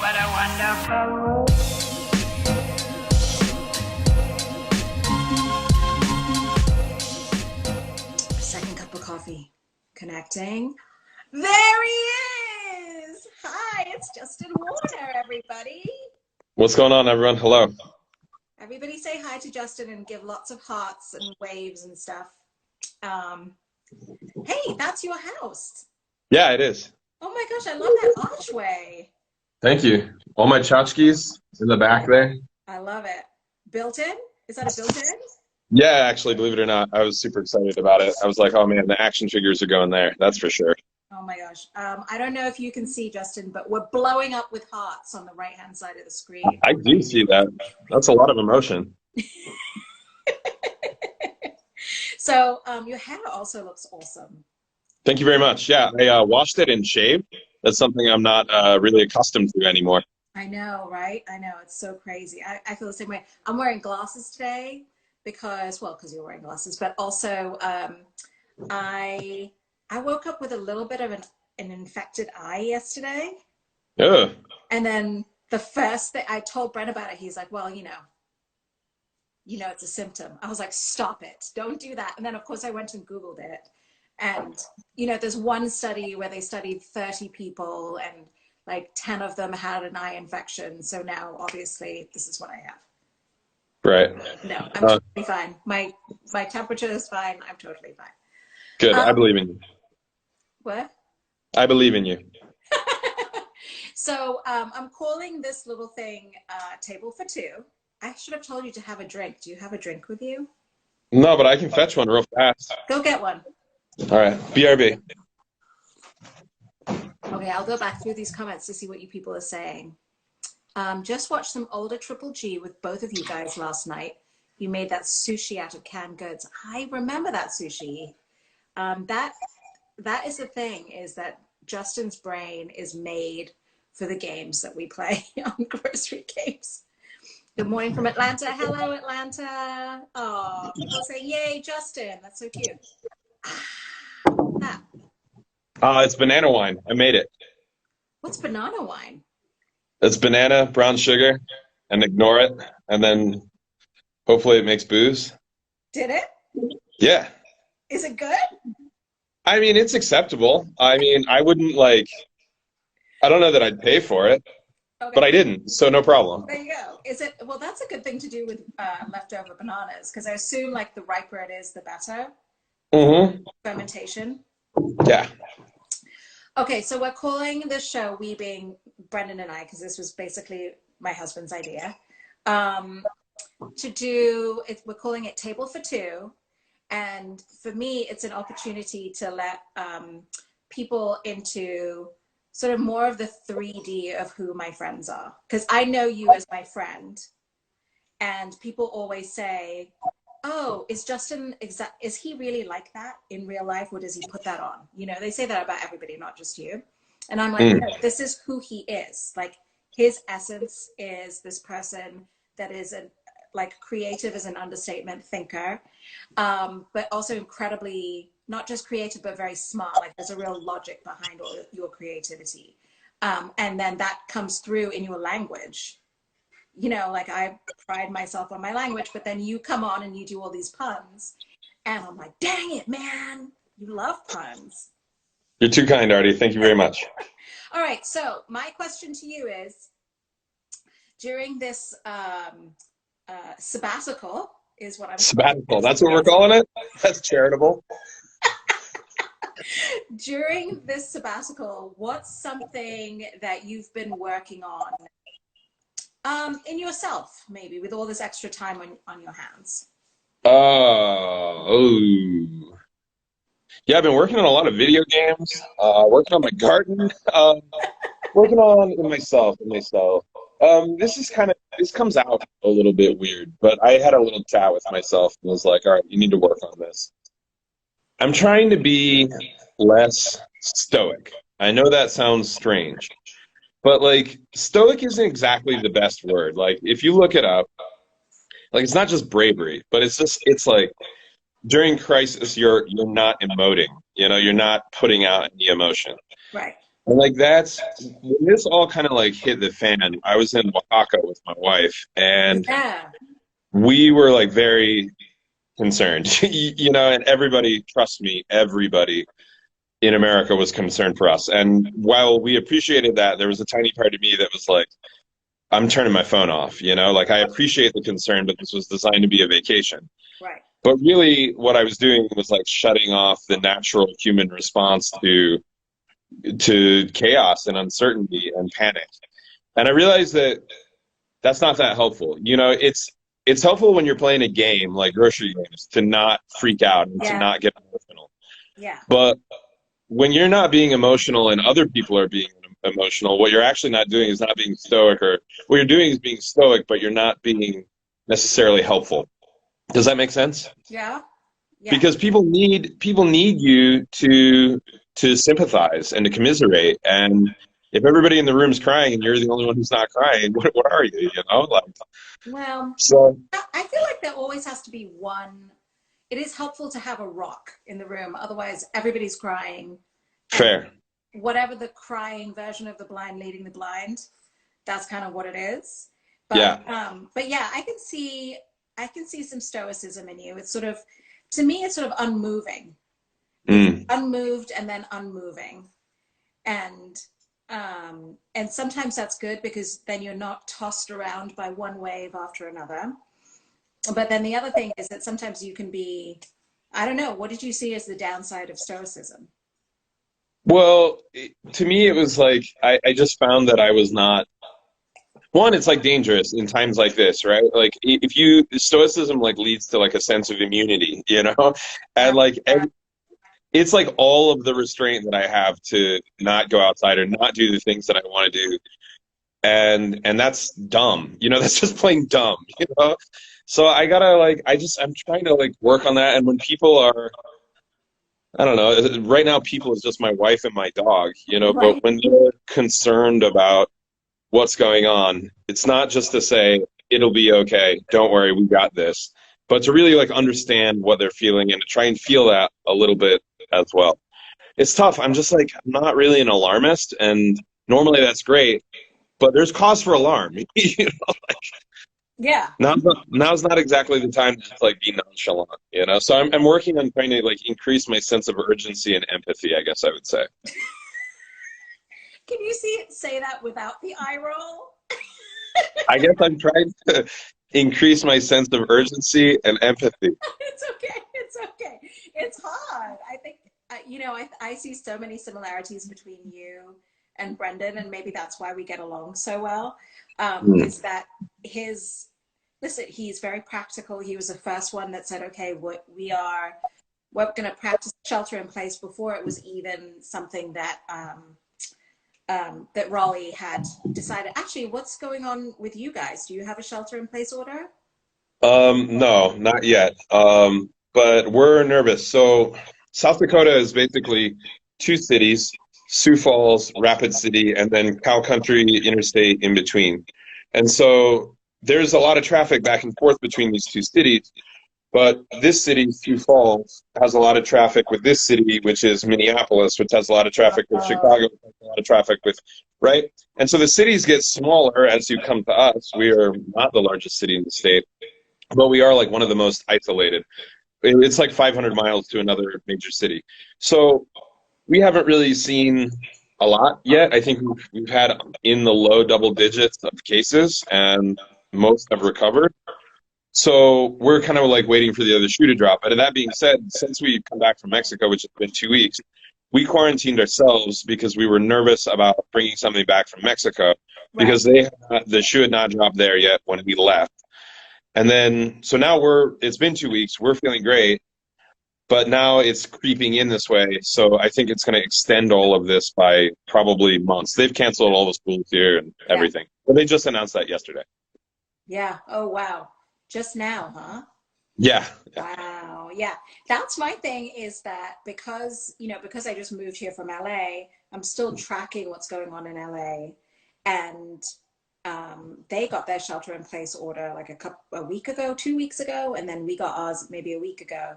what a wonderful world. Second cup of coffee. Connecting. There he is! Hi, it's Justin Warner, everybody. What's going on, everyone? Hello. Everybody say hi to Justin and give lots of hearts and waves and stuff. Hey, that's your house. Yeah, it is. Oh my gosh, I love that archway. Thank you. All my tchotchkes in the back there. I love it. Built in? Is that a built in? Yeah, actually, believe it or not, I was super excited about it. I was like, oh man, the action figures are going there. That's for sure. Oh my gosh. I don't know if you can see, Justin, but we're blowing up with hearts on the right-hand side of the screen. I do see that. That's a lot of emotion. So your hair also looks awesome. Thank you very much. Yeah, I washed it and shaved. That's something I'm not really accustomed to anymore. I know, right? I know. It's so crazy. I feel the same way. I'm wearing glasses today because you're wearing glasses, but also I woke up with a little bit of an infected eye yesterday. Ugh. And then the first thing I told Brent about it, he's like, well, you know, it's a symptom. I was like, stop it. Don't do that. And then, of course, I went and Googled it. And, there's one study where they studied 30 people and like 10 of them had an eye infection. So now, obviously, this is what I have. Right. No, I'm totally fine. My temperature is fine. I'm totally fine. Good. I believe in you. What? I believe in you. So I'm calling this little thing table for two. I should have told you to have a drink. Do you have a drink with you? No, but I can fetch one real fast. Go get one. All right. BRB. Okay, I'll go back through these comments to see what you people are saying. Just watched some older Triple G with both of you guys last night. You made that sushi out of canned goods. I remember that sushi. That is the thing, is that Justin's brain is made for the games that we play on grocery games. Good morning from Atlanta. Hello, Atlanta. Oh, people say, yay, Justin. That's so cute. It's banana wine. I made it. What's banana wine? It's banana, brown sugar, and ignore it. And then hopefully it makes booze. Did it? Yeah. Is it good? I mean, it's acceptable. I mean, I wouldn't I don't know that I'd pay for it, okay. But I didn't, so no problem. There you go. Well, that's a good thing to do with leftover bananas, because I assume the riper it is, the better. Mm-hmm. Fermentation. Yeah. Okay, so we're calling this show, we being Brendan and I, because this was basically my husband's idea, we're calling it Table for Two. And for me, it's an opportunity to let people into sort of more of the 3D of who my friends are. Because I know you as my friend, and people always say, oh, is Justin, is he really like that in real life, or does he put that on? They say that about everybody, not just you. And I'm like, no, this is who he is. Like, his essence is this person that is creative is an understatement, thinker, but also incredibly, not just creative, but very smart. Like, there's a real logic behind all your creativity. And then that comes through in your language. I pride myself on my language, but then you come on and you do all these puns. And I'm like, dang it, man. You love puns. You're too kind, Aarti. Thank you very much. All right. So my question to you is, during this sabbatical is what I'm sabbatical. That's what we're calling it? That's charitable. During this sabbatical, what's something that you've been working on in yourself, maybe, with all this extra time on your hands? Yeah, I've been working on a lot of video games, working on my garden, working on myself. This comes out a little bit weird, but I had a little chat with myself and was like, all right, you need to work on this. I'm trying to be less stoic. I know that sounds strange, but stoic isn't exactly the best word. If you look it up, it's not just bravery, but it's like during crisis, you're not emoting, you're not putting out any emotion. Right. And like that's when this all kind of like hit the fan. I was in Oaxaca with my wife, and Yeah. we were like very concerned, you know, and everybody, trust me, everybody in America was concerned for us. And while we appreciated that, there was a tiny part of me that was like, I'm turning my phone off, you know, like I appreciate the concern, but this was designed to be a vacation. Right. But really, what I was doing was like shutting off the natural human response to chaos and uncertainty and panic. And I realized that that's not that helpful. You know, it's helpful when you're playing a game like grocery games to not freak out and to Yeah. not get emotional. Yeah. But when you're not being emotional and other people are being emotional, what you're actually not doing is not being stoic, or what you're doing is being stoic, but you're not being necessarily helpful. Does that make sense? Yeah. Yeah. Because people need you to sympathize and to commiserate. And if everybody in the room's crying and you're the only one who's not crying, what are you? You know, like Well, so. I feel like there always has to be one. It is helpful to have a rock in the room. Otherwise, everybody's crying. And Fair. whatever the crying version of the blind leading the blind, that's kind of what it is. Yeah. But yeah, I can see some stoicism in you. It's sort of, to me, it's sort of unmoving. It's Mm. unmoved and then unmoving. And and sometimes that's good because then you're not tossed around by one wave after another. But then the other thing is that sometimes you can be, I don't know, what did you see as the downside of stoicism? Well, to me, it was like I just found that I was not one. It's like dangerous in times like this, right? Like if you stoicism like leads to like a sense of immunity, you know, Yeah, and like it's like all of the restraint that I have to not go outside or not do the things that I want to do, and that's dumb, you know. That's just plain dumb, you know. So I gotta like I'm trying to like work on that. And when people are, I don't know, right now people is just my wife and my dog, you know. But right. when they're concerned about what's going on, it's not just to say it'll be okay, don't worry, we got this, but to really like understand what they're feeling and to try and feel that a little bit as well. It's tough. I'm just like I'm not really an alarmist, and normally that's great, but there's cause for alarm. You know, Yeah. now's not exactly the time to just like be nonchalant, you know. So I'm working on trying to like increase my sense of urgency and empathy, I guess I would say. Can you say that without the eye roll? I guess I'm trying to increase my sense of urgency and empathy. It's okay. It's okay. It's hard. I think, you know, I see so many similarities between you and Brendan, and maybe that's why we get along so well. Hmm. Is that his, listen, he's very practical. He was the first one that said, okay, we're going to practice shelter in place before it was even something that, that Raleigh had decided. Actually, what's going on with you guys? Do you have a shelter in place order? No, not yet. But we're nervous. So South Dakota is basically two cities, Sioux Falls, Rapid City, and then Cow Country Interstate in between. And so there's a lot of traffic back and forth between these two cities. But this city, Sioux Falls, has a lot of traffic with this city, which is Minneapolis, which has a lot of traffic with Uh, Chicago, which has a lot of traffic with, right? And so the cities get smaller as you come to us. We are not the largest city in the state, but we are like one of the most isolated. It's like 500 miles to another major city. So we haven't really seen a lot yet. I think we've had in the low double digits of cases, and most have recovered. So we're kind of like waiting for the other shoe to drop. But that being said, since we come back from Mexico, which has been 2 weeks, we quarantined ourselves because we were nervous about bringing something back from Mexico right. because the shoe had not dropped there yet when we left. And then, so now it's been 2 weeks, we're feeling great, but now it's creeping in this way. So I think it's going to extend all of this by probably months. They've canceled all the schools here and Yeah. everything. But they just announced that yesterday. Yeah. Oh, wow. Just now, huh? Yeah. Yeah. Wow. Yeah. That's my thing is that because, you know, because I just moved here from LA, I'm still tracking what's going on in LA. And they got their shelter in place order like a week ago, 2 weeks ago, and then we got ours maybe a week ago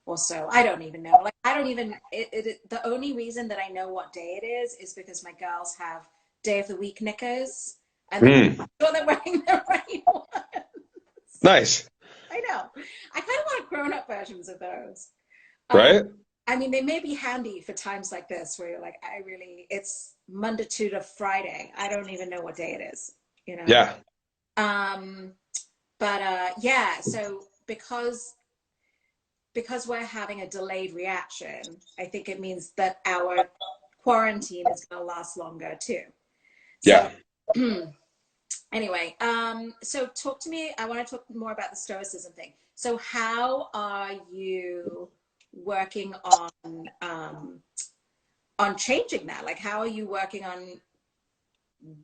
or so. I don't even know. Like I don't even, the only reason that I know what day it is because my girls have day of the week knickers and they make sure they're wearing the right ones. Nice. I know. I kind of want grown-up versions of those. Right? I mean, they may be handy for times like this where you're like, it's Monday to Friday. I don't even know what day it is, you know? Yeah. Yeah, so because we're having a delayed reaction, I think it means that our quarantine is going to last longer too. So Yeah. anyway, so talk to me. I want to talk more about the Stoicism thing. So how are you working on changing that? Like, how are you working on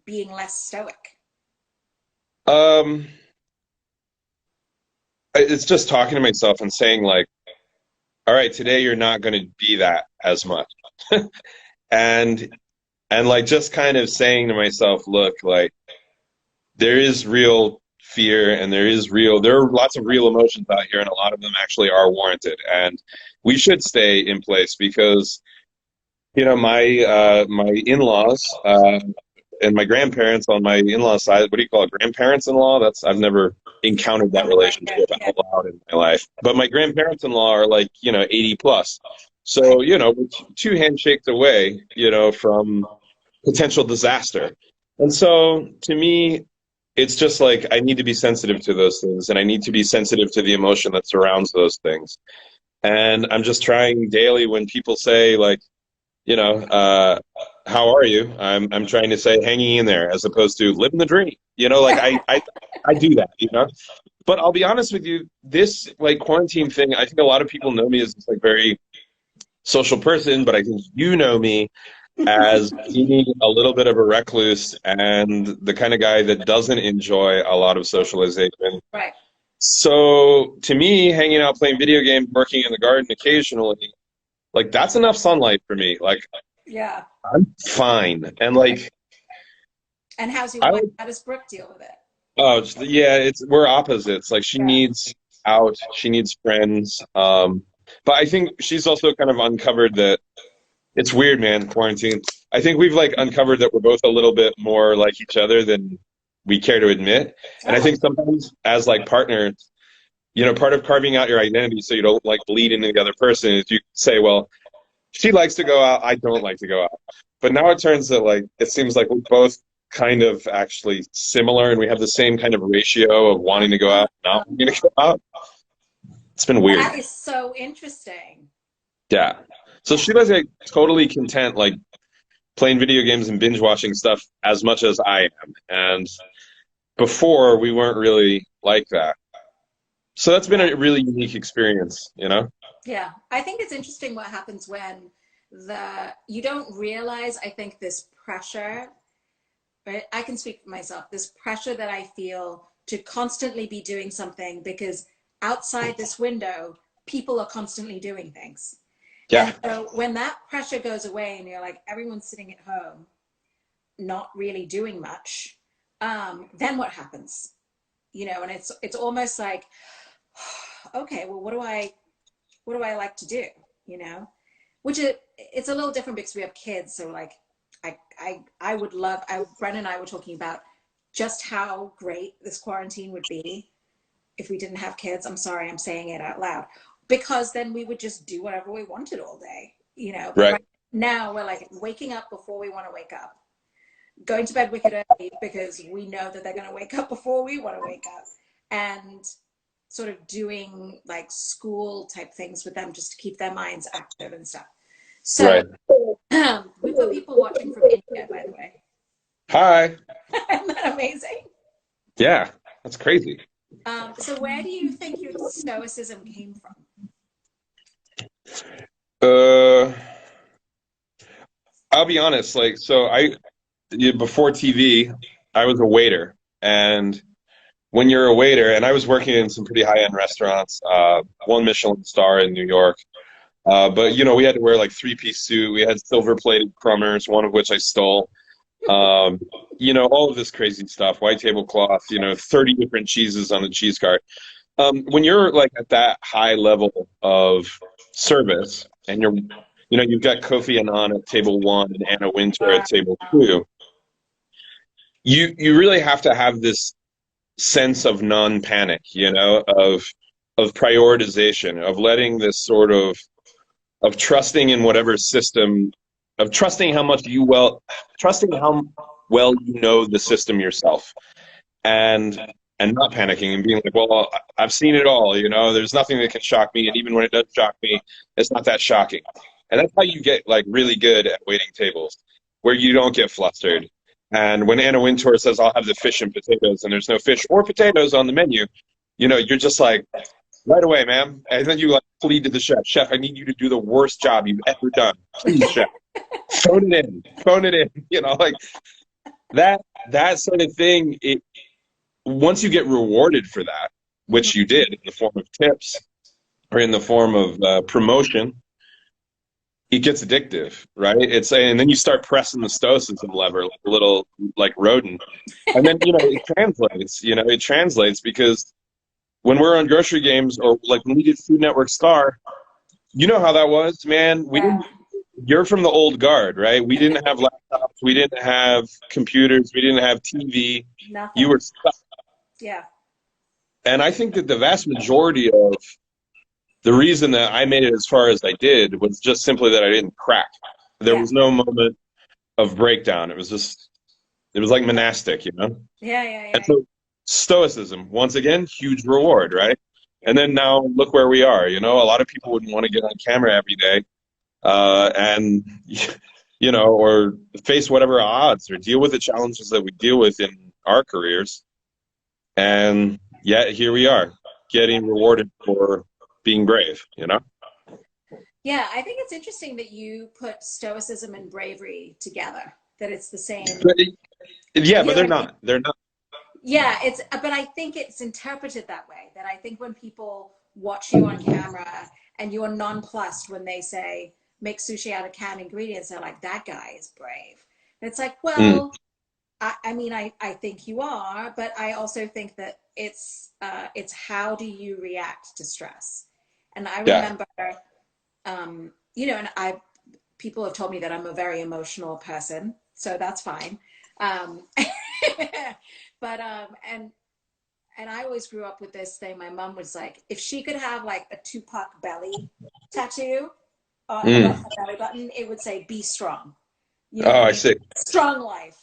being less stoic? It's just talking to myself and saying like, all right, today you're not going to be that as much. and like just kind of saying to myself, look, like there is real fear and there are lots of real emotions out here and a lot of them actually are warranted and we should stay in place because my in-laws and my grandparents on my in-law side, what do you call it, grandparents-in-law? I've never encountered that relationship out loud in my life. But my grandparents-in-law are like, 80 plus. So, we're two handshakes away, from potential disaster. And so to me, it's just like I need to be sensitive to those things and I need to be sensitive to the emotion that surrounds those things. And I'm just trying daily when people say like, how are you? I'm trying to say hanging in there as opposed to living the dream. Like I do that, But I'll be honest with you, this like quarantine thing, I think a lot of people know me as this like very social person, but I think you know me as being a little bit of a recluse and the kind of guy that doesn't enjoy a lot of socialization. Right. So to me, hanging out, playing video games, working in the garden occasionally, like that's enough sunlight for me. Like, yeah, I'm fine. And like, and how's your wife? How does Brooke deal with it? Oh yeah, we're opposites. Like she Yeah. needs out, she needs friends. But I think she's also kind of uncovered that it's weird, man, quarantine. I think we've like uncovered that we're both a little bit more like each other than we care to admit. And I think sometimes as like partners, part of carving out your identity so you don't like bleed into the other person is you say, well, she likes to go out, I don't like to go out. But now it turns that like it seems like we're both kind of actually similar and we have the same kind of ratio of wanting to go out, not wanting to go out. It's been weird. That is so interesting. Yeah. So she was like totally content like playing video games and binge watching stuff as much as I am. And before we weren't really like that. So that's been a really unique experience, Yeah. I think it's interesting what happens when you don't realize, I think, this pressure, right? I can speak for myself, this pressure that I feel to constantly be doing something because outside this window, people are constantly doing things. Yeah. And so when that pressure goes away and you're like, everyone's sitting at home, not really doing much, then what happens? And it's almost like, okay, well, what do I like to do? Which it's a little different because we have kids. So like, I would love, Bren and I were talking about just how great this quarantine would be if we didn't have kids. I'm sorry, I'm saying it out loud. Because then we would just do whatever we wanted all day, But right now we're like waking up before we want to wake up, going to bed wicked early because we know that they're going to wake up before we want to wake up, and sort of doing like school type things with them just to keep their minds active and stuff. So we've got people watching from India, by the way. Hi. Isn't that amazing? Yeah, that's crazy. So where do you think your stoicism came from? I'll be honest, like, so before TV, I was a waiter. And when you're a waiter, and I was working in some pretty high-end restaurants, one Michelin star in New York. But, we had to wear like 3-piece suit. We had silver-plated crummers, one of which I stole. All of this crazy stuff, white tablecloth, 30 different cheeses on the cheese cart. When you're like at that high level of service, and you've got Kofi Annan at table one and Anna Wintour at table two, you really have to have this sense of non-panic, of prioritization, of letting this sort of trusting in whatever system, of trusting how well you know the system yourself, and not panicking and being like, well, I've seen it all, there's nothing that can shock me, and even when it does shock me, it's not that shocking. And that's how you get like really good at waiting tables, where you don't get flustered. And when Anna Wintour says, I'll have the fish and potatoes, and there's no fish or potatoes on the menu, you're just like, right away, ma'am. And then you like plead to the chef, Chef, I need you to do the worst job you've ever done. Please, chef. Phone it in. Phone it in. Like that sort of thing, once you get rewarded for that, which you did in the form of tips or in the form of promotion, it gets addictive, right? And then you start pressing the stoicism lever like a little like rodent, and then it translates. It translates because when we're on grocery games, or like when we did Food Network Star, you know how that was, man. We didn't. You're from the old guard, right? We didn't have laptops, we didn't have computers, we didn't have TV. Nothing. You were stuck. Yeah. And I think that the vast majority of the reason that I made it as far as I did was just simply that I didn't crack. There was no moment of breakdown. It was like monastic, Yeah. And so stoicism, once again, huge reward, right? And then now look where we are. A lot of people wouldn't want to get on camera every day, and or face whatever odds or deal with the challenges that we deal with in our careers. And yet here we are, getting rewarded for being brave, Yeah, I think it's interesting that you put stoicism and bravery together, that it's the same. Yeah, but they're not. They're not. Yeah, but I think it's interpreted that way, that I think when people watch you on camera and you are nonplussed when they say, make sushi out of canned ingredients, they're like, that guy is brave. And it's like, well, I mean, I think you are, but I also think that it's how do you react to stress? And I remember, and people have told me that I'm a very emotional person, so that's fine. Um, but and I always grew up with this thing. My mom was like, if she could have like a Tupac belly tattoo above her belly button, it would say, "Be strong." I see. Strong life.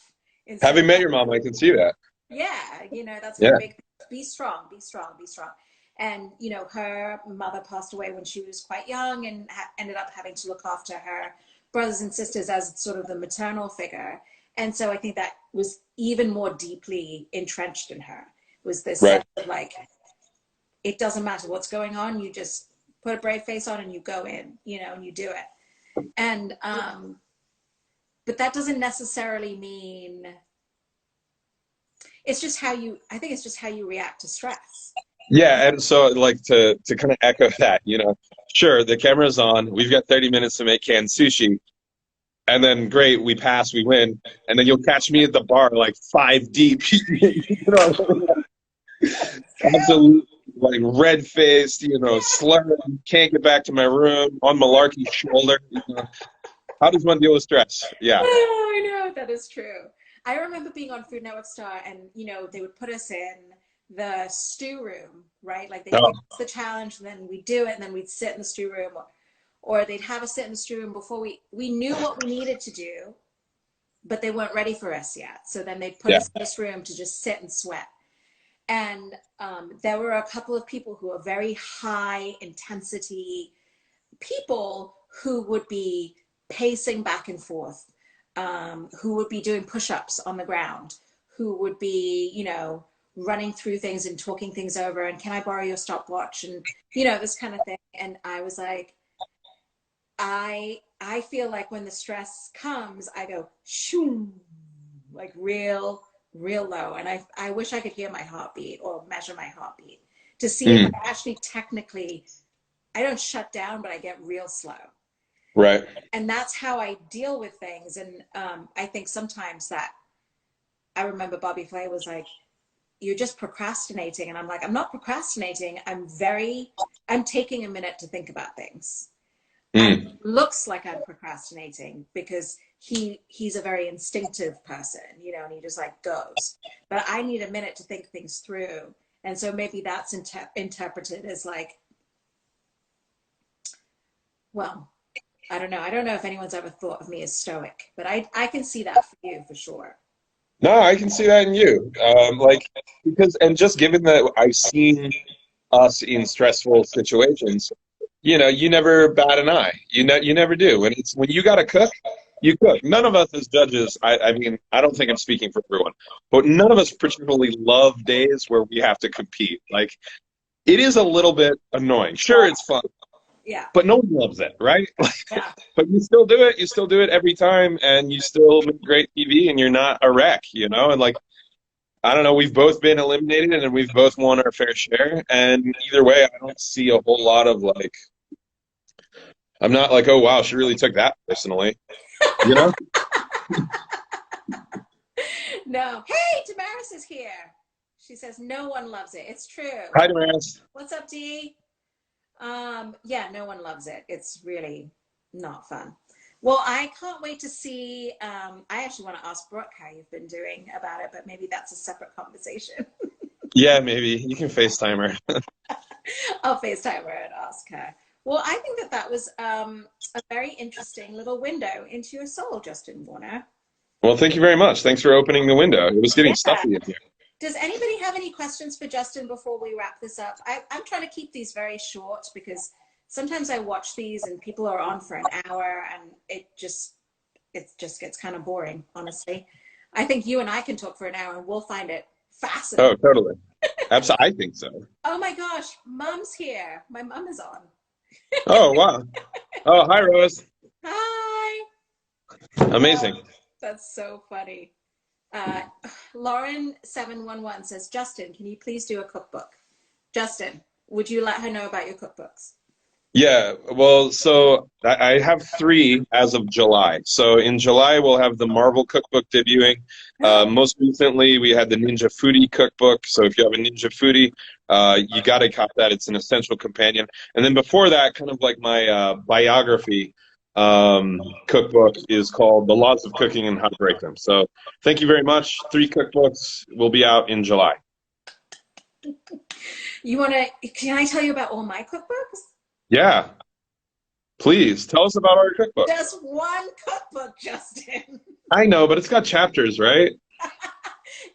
Having met your mom, I can see that. Yeah, that's her big. Be strong, be strong, be strong. And her mother passed away when she was quite young, and ended up having to look after her brothers and sisters as sort of the maternal figure. And so I think that was even more deeply entrenched in her, was this sense of like, it doesn't matter what's going on, you just put a brave face on and you go in, and you do it. And but that doesn't necessarily mean, I think it's just how you react to stress. Yeah, and so like to kind of echo that, sure, the camera's on, we've got 30 minutes to make canned sushi, and then great, we pass, we win, and then you'll catch me at the bar like 5 deep, absolutely like red-faced, slurring, can't get back to my room, on Malarkey's shoulder. How does one deal with stress? Yeah. Oh, I know, that is true. I remember being on Food Network Star, and they would put us in the stew room, right? Like they give us the challenge, and then we do it, and then we'd sit in the stew room, or they'd have us sit in the stew room before we knew what we needed to do, but they weren't ready for us yet. So then they put us in this room to just sit and sweat. And there were a couple of people who are very high intensity people who would be pacing back and forth, who would be doing push-ups on the ground, who would be, running through things and talking things over, and can I borrow your stopwatch, and this kind of thing. And I was like, I feel like when the stress comes, I go shoom, like real low, and I wish I could hear my heartbeat or measure my heartbeat to see if I actually technically, I don't shut down, but I get real slow. Right. And that's how I deal with things. And I think sometimes that, I remember Bobby Flay was like, you're just procrastinating. And I'm like, I'm not procrastinating. I'm taking a minute to think about things. And it looks like I'm procrastinating because he's a very instinctive person, you know, and he just like goes. But I need a minute to think things through. And so maybe that's interpreted as like, well, I don't know. I don't know if anyone's ever thought of me as stoic, but I can see that for you for sure. No, I can see that in you. Because, and just given that I've seen us in stressful situations, you know, you never bat an eye. You never do. When you got to cook, you cook. None of us as judges, I mean, I don't think I'm speaking for everyone, but none of us particularly love days where we have to compete. Like, it is a little bit annoying. Sure, it's fun, Yeah. but no one loves it, right? Yeah. But you still do it. You still do it every time, and you still make great TV, and you're not a wreck, you know? And like, I don't know, we've both been eliminated, and we've both won our fair share. And either way, I don't see a whole lot of like, I'm not like, oh, wow, she really took that personally, you know? No. Hey, Damaris is here. She says, no one loves it. It's true. Hi, Damaris. What's up, Dee? Yeah, no one loves it. It's really not fun. Well, I can't wait to see. I actually want to ask Brooke how you've been doing about it, but maybe that's a separate conversation. Yeah, maybe. You can FaceTime her. I'll FaceTime her and ask her. Well, I think that was a very interesting little window into your soul, Justin Warner. Well, thank you very much. Thanks for opening the window. It was getting Yeah. stuffy in here. Does anybody have any questions for Justin before we wrap this up? I'm trying to keep these very short because sometimes I watch these and people are on for an hour and it just gets kind of boring, honestly. I think you and I can talk for an hour and we'll find it fascinating. Oh, totally. Absolutely. I think so. Oh my gosh, Mom's here. My mom is on. Oh, wow. Oh, hi, Rose. Hi. Amazing. That's so funny. Lauren711 says, Justin, can you please do a cookbook? Justin, would you let her know about your cookbooks? Yeah, well, so I have 3 as of July. So in July, we'll have the Marvel cookbook debuting. Most recently, we had the Ninja Foodie cookbook. So if you have a Ninja Foodie, you got to cop that. It's an essential companion. And then before that, kind of like my biography cookbook is called The Laws of Cooking and How to Break Them. So thank you very much. 3 cookbooks will be out in July. Can I tell you about all my cookbooks? Yeah, please tell us about our cookbook. Just one cookbook, Justin. I know, but it's got chapters, right?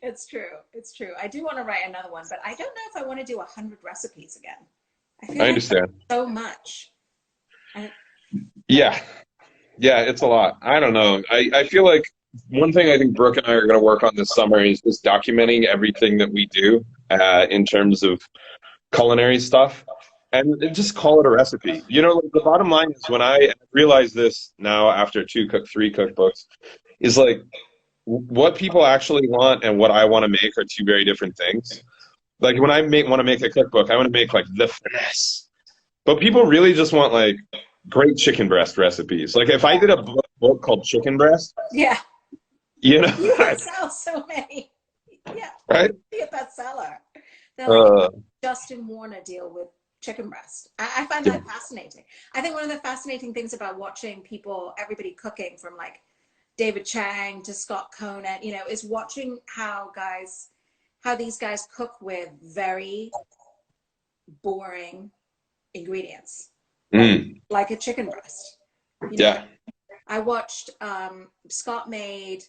It's true. It's true. I do want to write another one, but I don't know if I want to do 100 recipes again. I understand. So much. Yeah, it's a lot. I don't know. I feel like one thing I think Brooke and I are going to work on this summer is just documenting everything that we do in terms of culinary stuff. And just call it a recipe. You know, like the bottom line is when I realize this now after 3 cookbooks, is like what people actually want and what I want to make are 2 very different things. Like when I want to make a cookbook, I want to make like the finesse. But people really just want like great chicken breast recipes. Like if I did a book called Chicken Breast, yeah, you know, you could sell so many. Yeah, right? Be a bestseller. They're like Justin Warner deal with chicken breast. I find that fascinating. I think one of the fascinating things about watching everybody cooking from like David Chang to Scott Conant, you know, is watching how these guys cook with very boring ingredients, like a chicken breast. You know? I watched Scott made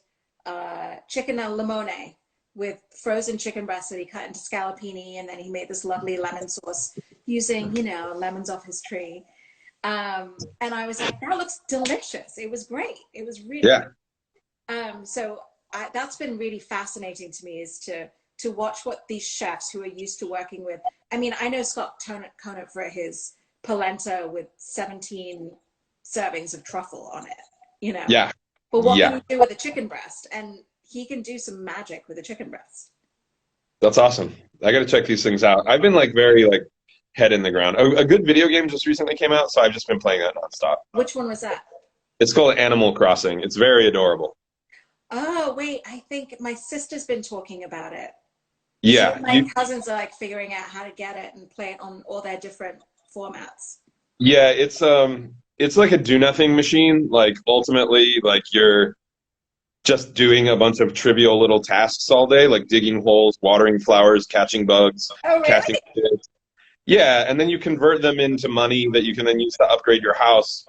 chicken al limone with frozen chicken breast that he cut into scallopini, and then he made this lovely lemon sauce using, you know, lemons off his tree. And I was like, that looks delicious. It was great. It was really good. So that's been really fascinating to me, is to watch what these chefs who are used to working with. I mean, I know Scott Conant for his polenta with 17 servings of truffle on it, you know. Yeah. But what can you do with a chicken breast? And he can do some magic with a chicken breast. That's awesome. I got to check these things out. I've been like very like head in the ground. A good video game just recently came out, so I've just been playing that nonstop. Which one was that? It's called Animal Crossing. It's very adorable. Oh, wait, I think my sister's been talking about it. So Yeah, my cousins are like figuring out how to get it and play it on all their different formats. yeah, it's like a do nothing machine. Like ultimately, like you're just doing a bunch of trivial little tasks all day, like digging holes, watering flowers, catching bugs, Oh, catching really? fish. Yeah, and then you convert them into money that you can then use to upgrade your house,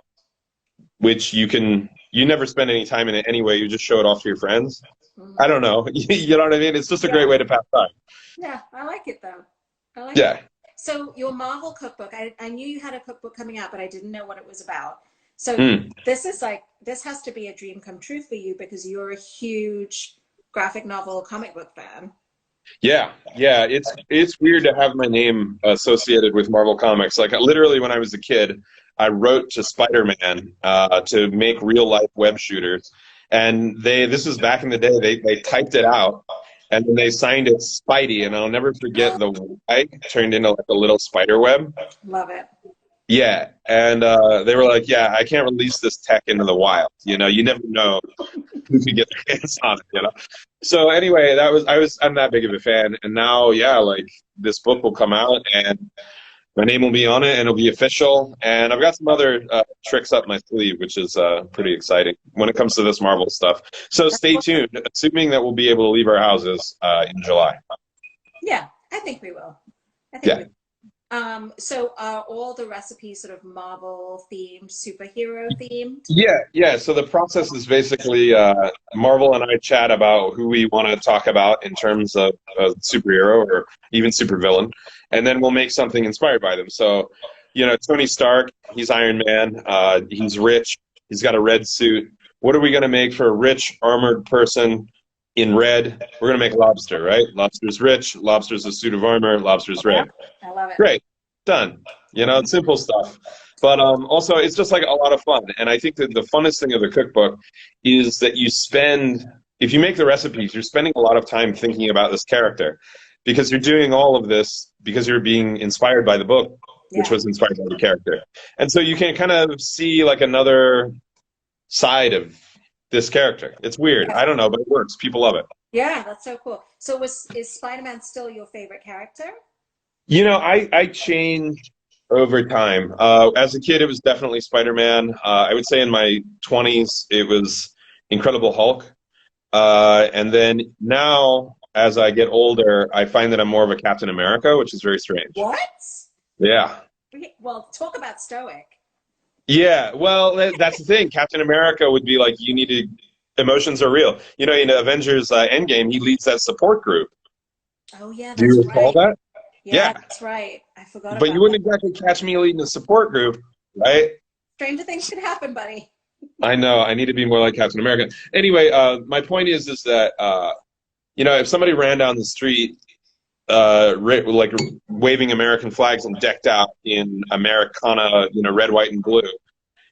which you never spend any time in it anyway. You just show it off to your friends. I Hmm. don't know. You know what I mean? It's just a great Yeah. way to pass time. Yeah, I like it though. I like it. Yeah. So your Marvel cookbook, I knew you had a cookbook coming out, but I didn't know what it was about. So Mm. this is like this has to be a dream come true for you because you're a huge graphic novel comic book fan. Yeah. Yeah. It's weird to have my name associated with Marvel Comics. Like literally when I was a kid, I wrote to Spider-Man to make real life web shooters. And this was back in the day, they typed it out and then they signed it Spidey, and I'll never forget the Y turned into like a little spider web. Love it. Yeah, and they were like, "Yeah, I can't release this tech into the wild. You know, you never know who could get their hands on it. You know." So anyway, I'm that big of a fan, and now, yeah, like this book will come out, and my name will be on it, and it'll be official. And I've got some other tricks up my sleeve, which is pretty exciting when it comes to this Marvel stuff. So That's stay awesome. tuned. Assuming that we'll be able to leave our houses in July. Yeah, I think we will. I think we Yeah. will. So are all the recipes sort of Marvel themed, superhero themed? Yeah, yeah. So the process is basically Marvel and I chat about who we want to talk about in terms of a superhero or even supervillain, and then we'll make something inspired by them. So, Tony Stark, he's Iron Man. He's rich. He's got a red suit. What are we going to make for a rich armored person in red? We're going to make lobster, right? Lobster's rich. Lobster's a suit of armor. Lobster's Yeah, red. I love it. Great, done. It's simple stuff. But also, it's just like a lot of fun. And I think that the funnest thing of the cookbook is that if you make the recipes, you're spending a lot of time thinking about this character because you're doing all of this because you're being inspired by the book, which Yeah. was inspired by the character. And so you can kind of see like another side of this character. It's weird. Yeah. I don't know, but it works. People love it. Yeah, that's so cool. So is Spider-Man still your favorite character? I changed over time. As a kid, it was definitely Spider-Man. I would say in my 20s, it was Incredible Hulk. And then now, as I get older, I find that I'm more of a Captain America, which is very strange. What? Yeah. Well, talk about stoic. Yeah. Well, that's the thing. Captain America would be like, emotions are real. In Avengers Endgame, he leads that support group. Oh yeah, Do you that's recall right. that? Yeah, Yeah. that's right. I forgot But you about that. wouldn't exactly catch me leading a support group, right? Stranger things can happen, buddy. I know. I need to be more like Captain America. Anyway, my point is that if somebody ran down the street, like waving American flags and decked out in Americana, red, white, and blue,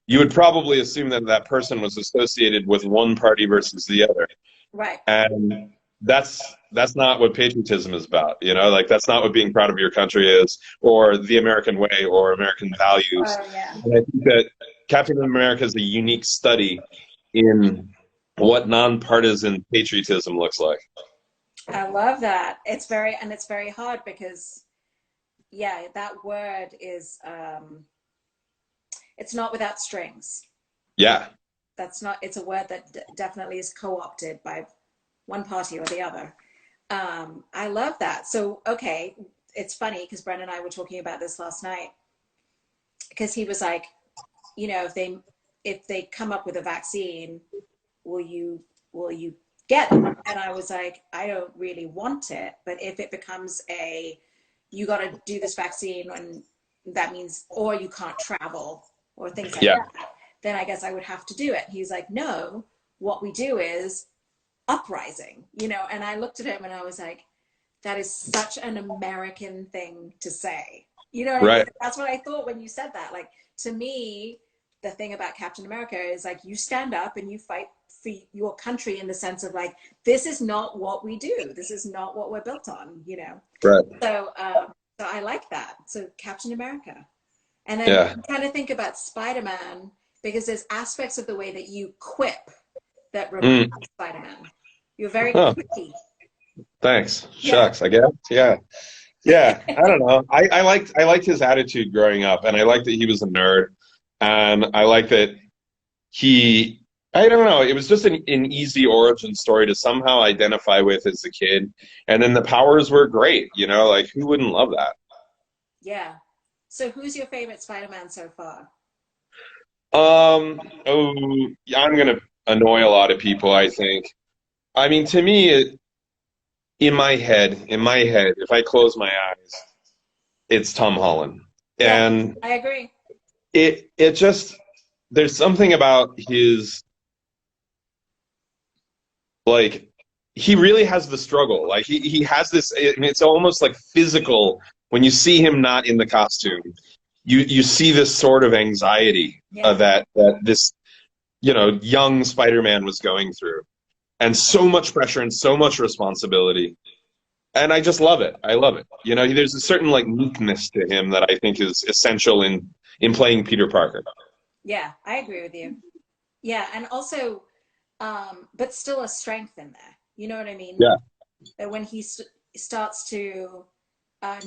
you would probably assume that that person was associated with one party versus the other, Right. and that's not what patriotism is about. Like that's not what being proud of your country is, or the American way, or American values. Oh yeah. And I think that Captain America is a unique study in what nonpartisan patriotism looks like. I love that. It's very hard because yeah, that word is it's not without strings. You know, Yeah. that's not it's a word that definitely is co-opted by one party or the other. I love that. So, okay, it's funny because Brendan and I were talking about this last night because he was like, if they come up with a vaccine, will you get it? And I was like, I don't really want it, but if it becomes you got to do this vaccine and that means or you can't travel or things like Yeah. that, then I guess I would have to do it. He's like, no, what we do is uprising, and I looked at him and I was like, that is such an American thing to say. You know what I mean? Right. That's what I thought when you said that. Like, to me, the thing about Captain America is like you stand up and you fight for your country in the sense of like, this is not what we do. This is not what we're built on. Right. So I like that. So Captain America. And then Yeah. I'm trying to think about Spider-Man because there's aspects of the way that you quip that remind Mm. me of Spider-Man. You're very Huh. quippy. Thanks. Yeah. Shucks, I guess. Yeah. Yeah. I don't know. I liked his attitude growing up, and I liked that he was a nerd. And I like that he I don't know, it was just an easy origin story to somehow identify with as a kid. And then the powers were great, like who wouldn't love that? Yeah. So who's your favorite Spider-Man so far? Oh, yeah, I'm gonna annoy a lot of people, I think. I mean, to me, in my head, if I close my eyes, it's Tom Holland. Yeah, And I agree. it just there's something about his like he really has the struggle. Like he has this it's almost like physical when you see him not in the costume. You see this sort of anxiety Yeah. that this young Spider-Man was going through, and so much pressure and so much responsibility. And I just love it. I love it. There's a certain like meekness to him that I think is essential in playing Peter Parker. Yeah, I agree with you. Yeah, and also, but still a strength in there. You know what I mean? Yeah. That when he starts to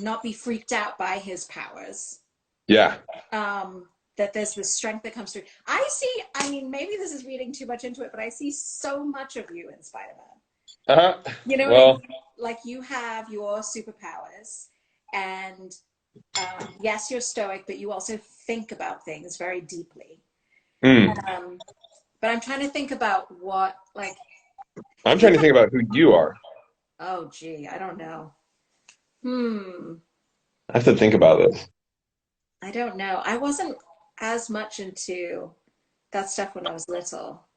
not be freaked out by his powers, Yeah. that there's this strength that comes through. I mean, maybe this is reading too much into it, but I see so much of you in Spider-Man. Uh-huh. You know what I Well, mean? Like you have your superpowers, and yes, you're stoic, but you also think about things very deeply. mm, Um, but I'm trying to think about what, like, I'm if you trying to had, think about who you are. oh, gee, I don't know. Hmm, I have to think about this. I don't know. I wasn't as much into that stuff when I was little.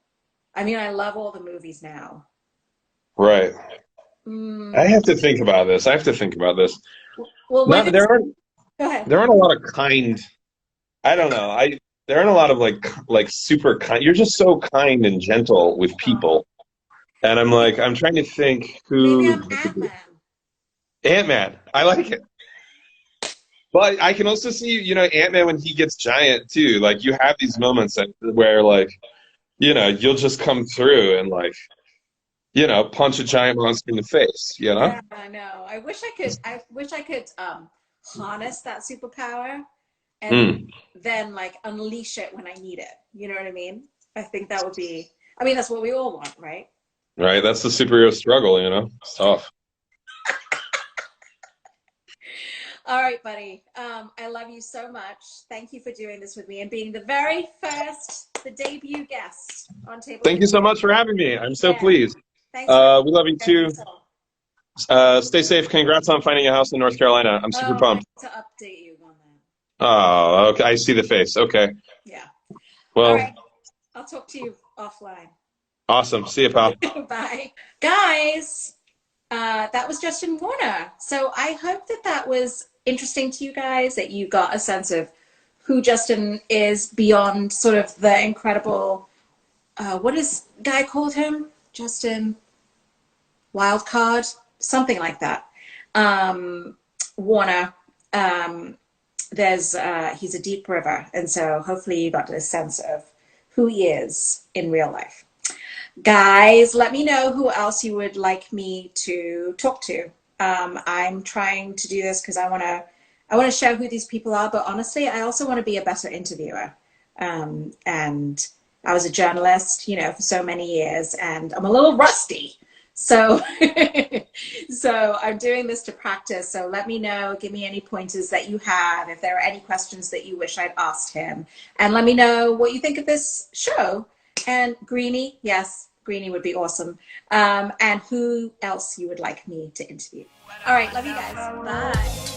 I mean, I love all the movies now. Right. I Hmm. have to think about this. I have to think about this. Well, when Not it's, there aren't go ahead. there aren't a lot of kind. I don't know. There aren't a lot of like super kind. You're just so kind and gentle with Oh, people. And I'm trying to think maybe who I'm Ant-Man. Ant-Man. I like it. But I can also see, Ant-Man when he gets giant too. Like you have these moments where you'll just come through and punch a giant monster in the face. Yeah, I know. I wish I could harness that superpower and Mm, then like unleash it when I need it. You know what I mean? I think that would be, I mean, that's what we all want, right? right. That's the superhero struggle. It's tough. All right, buddy. I love you so much. Thank you for doing this with me and being the debut guest on Table Thank for you so Two. much for having me. I'm so Yeah. pleased. Thanks for We love you sharing too. this all. Stay safe. Congrats on finding a house in North Carolina. I'm super Oh, I pumped. need to update you on that. Oh, okay. I see the face. Okay. Yeah. All Well, right. I'll talk to you offline. awesome. See you, pal. Bye. Guys, that was Justin Warner. So I hope that that was interesting to you guys, that you got a sense of who Justin is beyond sort of the incredible, what is guy called him? Justin Wildcard? Something like that. Warner. Um, he's a deep river. And so hopefully you got a sense of who he is in real life. Guys, let me know who else you would like me to talk to. I'm trying to do this because I want to show who these people are, but honestly, I also want to be a better interviewer. And I was a journalist, for so many years, and I'm a little rusty. So, so I'm doing this to practice. So let me know, give me any pointers that you have, if there are any questions that you wish I'd asked him, and let me know what you think of this show. And Greenie, yes, Greenie would be awesome. And who else you would like me to interview. All right, love you guys. Bye.